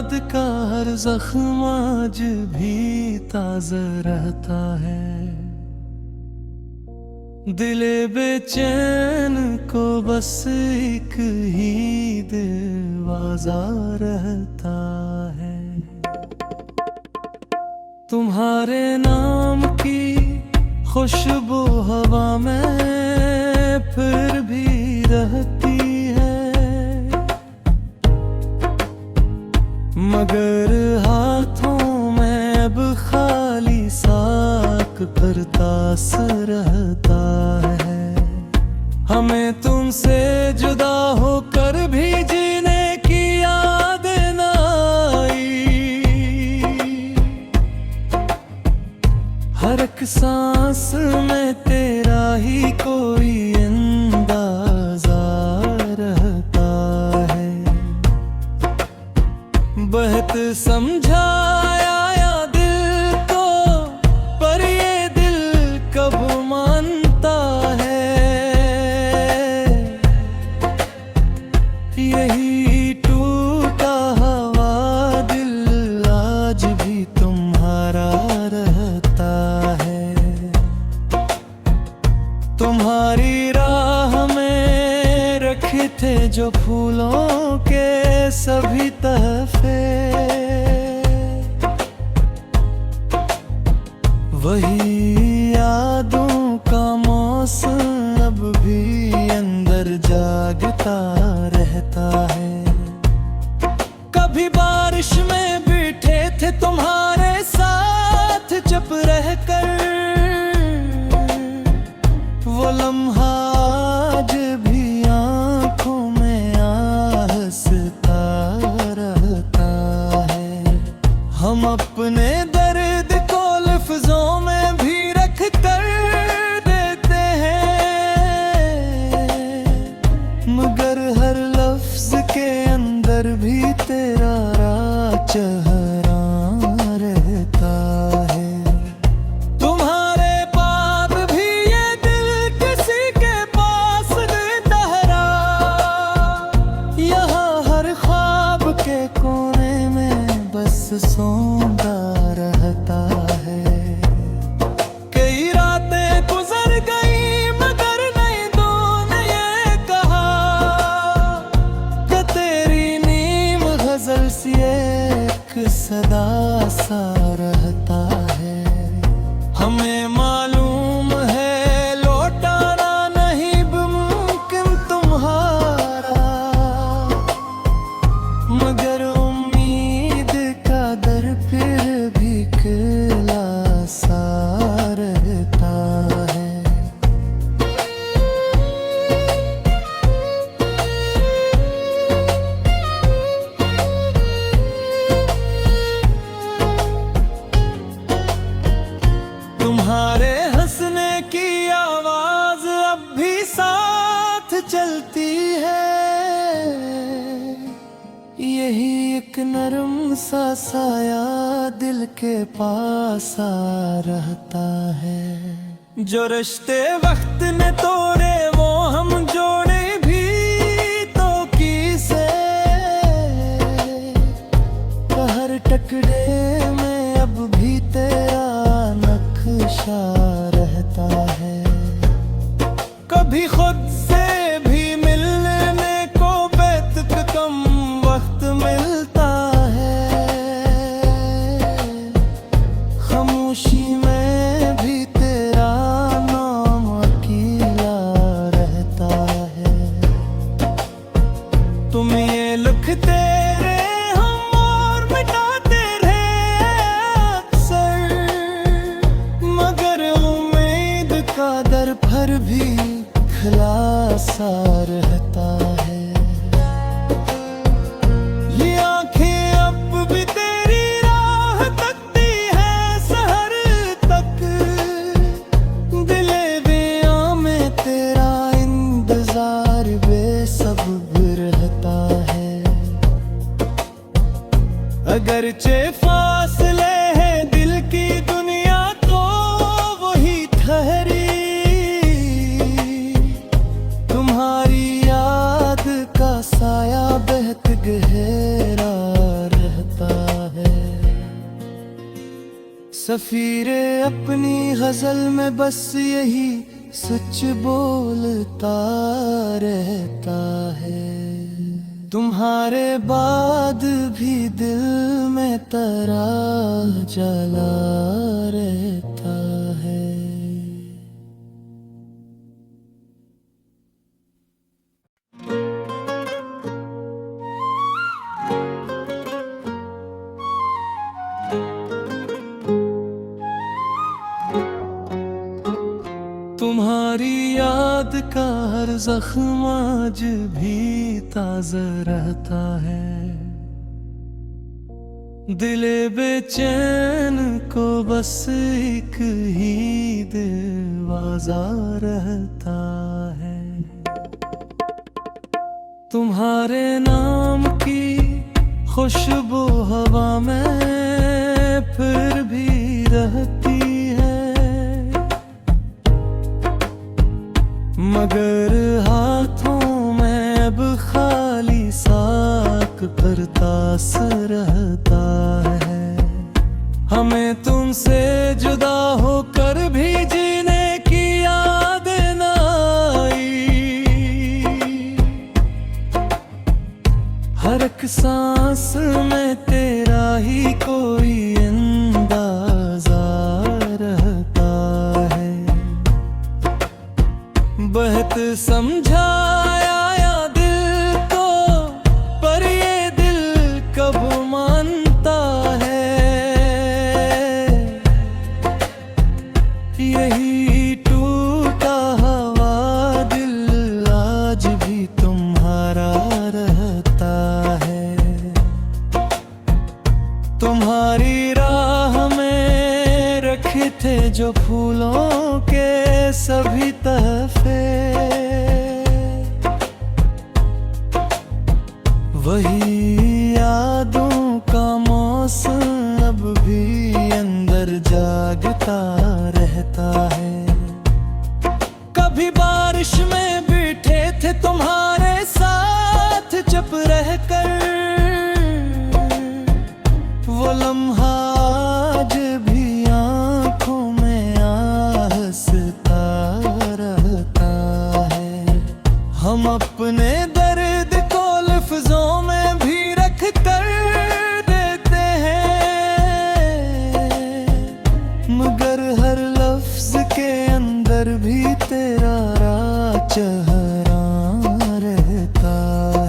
याद का हर जख्म आज भी ताज़ा रहता है। दिले बेचैन को बस एक ही दरवाजा रहता है। तुम्हारे नाम की खुशबू हवा में फिर भी रहती है, मगर हाथों में अब खाली साक करतास रहता है। हमें तुमसे जुदा होकर भी जीने की याद न आई। हर एक सांस में तेरा ही कोई अंदाजा रहता है। बहुत समझाया या दिल को, पर ये दिल कब मानता है। यही टूटा हुआ दिल आज भी तुम्हारा रहता है। तुम्हारी राह में रखे थे जो फूलों के सभी तहफे, वही यादों का मौसम अब भी अंदर जागता रहता है। कभी बारिश में बैठे थे तुम्हारे साथ चुप रहकर, वो लम्हा आज भी आंखों में आहसता रहता है। हम अपने दर्द को लफ्जों में भी रख कर देते हैं, मगर हर लफ्ज के अंदर भी तेरा चेहरा रहता है। तुम्हारे पाप भी ये दिल किसी के पास ठहरा, यहाँ हर ख्वाब के कोने में बस सौंदा रहता है। कई रातें गुजर गई मगर नींदों ने ये कहा कि तेरी नीम गजल सी एक सदा सा रहता है। हमें मालूम है लौटाना नहीं मुमकिन तुम्हारा, मगर उम्मीद का दर फिर भी खुला सा रहता है। तुम्हारे हंसने की आवाज अब भी साथ चलती है, यही एक नरम सा साया दिल के पास आ रहता है। जो रिश्ते वक्त ने तोड़े वो हम जोड़े भी तो किसे, हर टकरे में अब भी तेरा नक्शा रहता है। कभी खुद से भी मिलने को बेत कम वक्त मिलता है, खामोशी में भी तेरा नाम अकेला रहता है। तुम ये लिखते रहे हम और मिटाते रहे, सफीरे अपनी गजल में बस यही सच बोलता रहता है। तुम्हारे बाद भी दिल में तराह जला रहता है। तुम्हारी याद का हर जख्म आज भी ताज़ा रहता है। दिले बेचैन को बस एक ही दरवाजा रहता है। तुम्हारे नाम की खुशबू हवा में फिर भी रहती है, मगर हाथों में अब खाली साक करतास रहता है। हमें तुमसे जुदा होकर भी जीने की याद न आई। हर एक सांस में तेरा ही कोई अंदाजा रहता है। बहुत समझाया या दिल को, पर ये दिल कब मानता है। यही टूटा हुआ दिल आज भी तुम्हारा रहता है। तुम्हारी राह में रखे थे जो फूलों के सभी तहफे, वही यादों का मौसम अब भी अंदर जागता रहता है। कभी बारिश में बैठे थे तुम्हारे साथ चुप रहकर, वो लम्हा आज भी आँखों में आहसता रहता है। हम अपने दर्द को लफ्जों में भी रख कर देते हैं, मगर हर लफ्ज के अंदर भी तेरा चेहरा रहता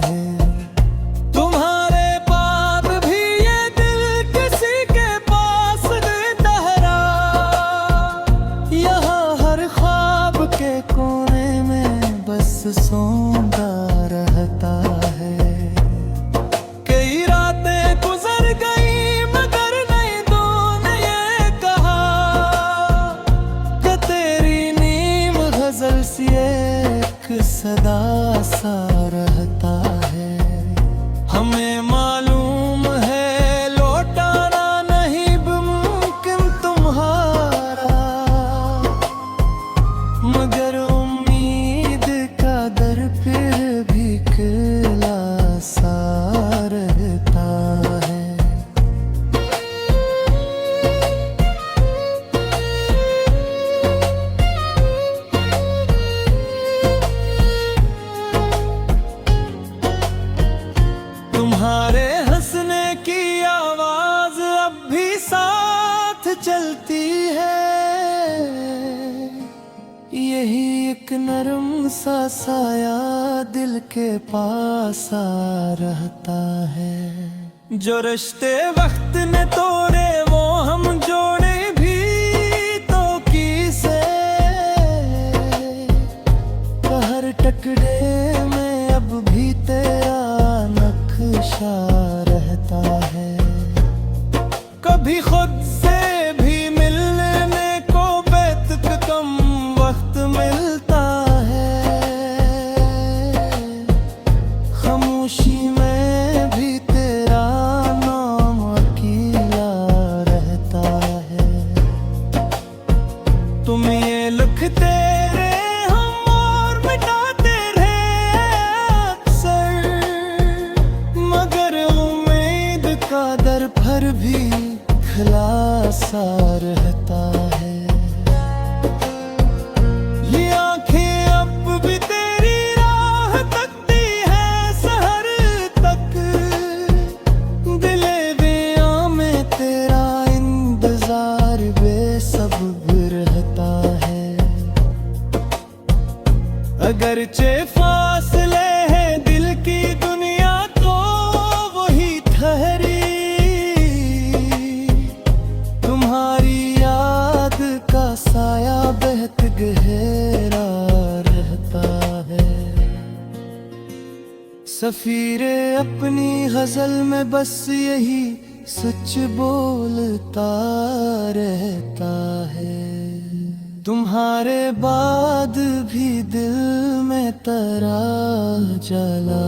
है। तुम्हारे बाद भी ये दिल किसी के पास ठहरा, यहाँ हर ख्वाब के कोने में बस सौंदा रहता है। कई रातें गुजर गई मगर नहीं तूने ये कहा कि तेरी नीम गजल सी एक सदा सा रहता है। हमें मालूम है लौटाना नहीं मुमकिन तुम्हारा, मगर उम्मीद का दर फिर भी खुला सा रहता है। तुम्हारे हंसने की आवाज अब भी साथ चलती है। यही एक नरम सा साया दिल के पास आ रहता है। जो रिश्ते वक्त ने तोड़े वो हम जोड़े भी तो किसे, हर टकरे में अब भी तेरा नक्शा रहता है। कभी खुद से भी मिलने को बेतक कम वक्त मिलता है, खामोशी में भी तेरा नाम अकेला रहता है। तुम ये लिखते रहे हम और मिटाते रहे अक्सर, मगर उम्मीद का दर पर भी खुला सा रहता है। ये आंखें अब भी तेरी राह तकती है सहर तक, दिले बेआं में तेरा इंतजार बेसब्र रहता है। अगरचे फासले हैं दिल की दुनिया तो वही ठहरी, तुम्हारी याद का साया बहत गहरा रहता है। सफीरे अपनी गजल में बस यही सच बोलता रहता है। तुम्हारे बाद भी दिल में तरा जला